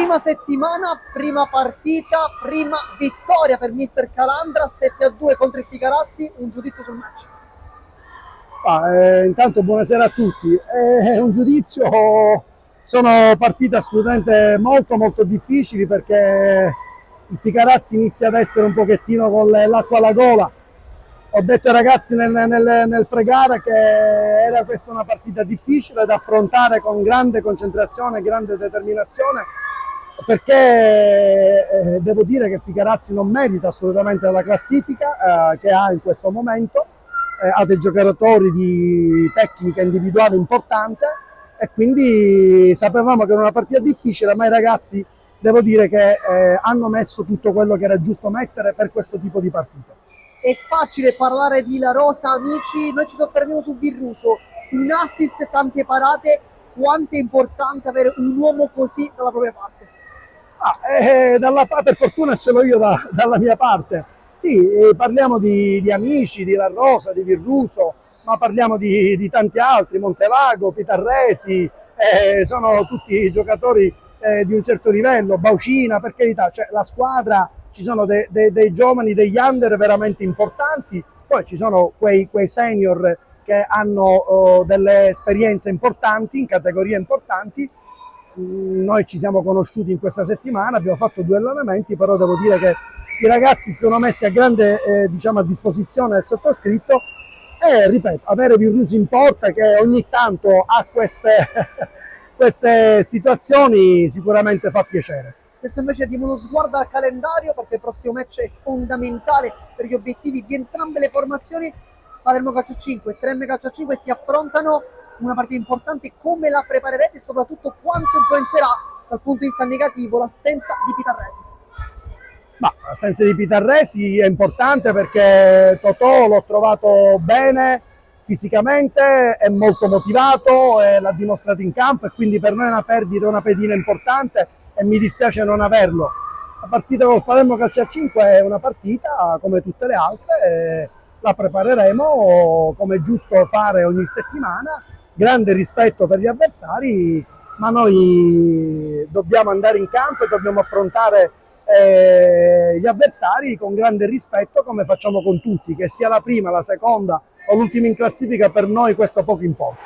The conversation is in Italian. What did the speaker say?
Prima settimana, prima partita, prima vittoria per mister Calandra, 7-2 contro il Ficarazzi, un giudizio sul match. Intanto buonasera a tutti. È un giudizio, sono partite assolutamente molto difficili perché il Ficarazzi inizia ad essere un pochettino con l'acqua alla gola. Ho detto ai ragazzi nel pre-gara che era questa una partita difficile da affrontare con grande concentrazione e grande determinazione, perché devo dire che il Ficarazzi non merita assolutamente la classifica che ha in questo momento. Ha dei giocatori di tecnica individuale importante e quindi sapevamo che era una partita difficile, ma i ragazzi devo dire che hanno messo tutto quello che era giusto mettere per questo tipo di partita. È facile parlare di La Rosa, amici, noi ci soffermiamo su Virruso, un assist e tante parate, quanto è importante avere un uomo così dalla propria parte? Per fortuna ce l'ho io dalla mia parte. Sì, parliamo di amici, di La Rosa, di Virruso, ma parliamo di tanti altri, Montelago, Pitarresi, sono tutti giocatori di un certo livello, Baucina, per carità, cioè la squadra, ci sono dei giovani, degli under veramente importanti, poi ci sono quei senior che hanno delle esperienze importanti, in categorie importanti. Noi ci siamo conosciuti in questa settimana, abbiamo fatto 2 allenamenti, però devo dire che i ragazzi si sono messi a grande diciamo, a disposizione del sottoscritto e ripeto, avere Virruso in porta che ogni tanto ha queste situazioni sicuramente fa piacere. Adesso invece diamo uno sguardo al calendario perché il prossimo match è fondamentale per gli obiettivi di entrambe le formazioni. Palermo Calcio 5 e Tremme Calcio 5 si affrontano, una partita importante. Come la preparerete e soprattutto quanto influenzerà dal punto di vista negativo l'assenza di Pitarresi? L'assenza di Pitarresi è importante perché Totò l'ho trovato bene fisicamente, è molto motivato, l'ha dimostrato in campo e quindi per noi è una perdita, una pedina importante e mi dispiace non averlo. La partita col Palermo Calcio 5 è una partita come tutte le altre, la prepareremo come è giusto fare ogni settimana, grande rispetto per gli avversari, ma noi dobbiamo andare in campo e dobbiamo affrontare gli avversari con grande rispetto come facciamo con tutti, che sia la prima, la seconda o l'ultima in classifica, per noi questo poco importa.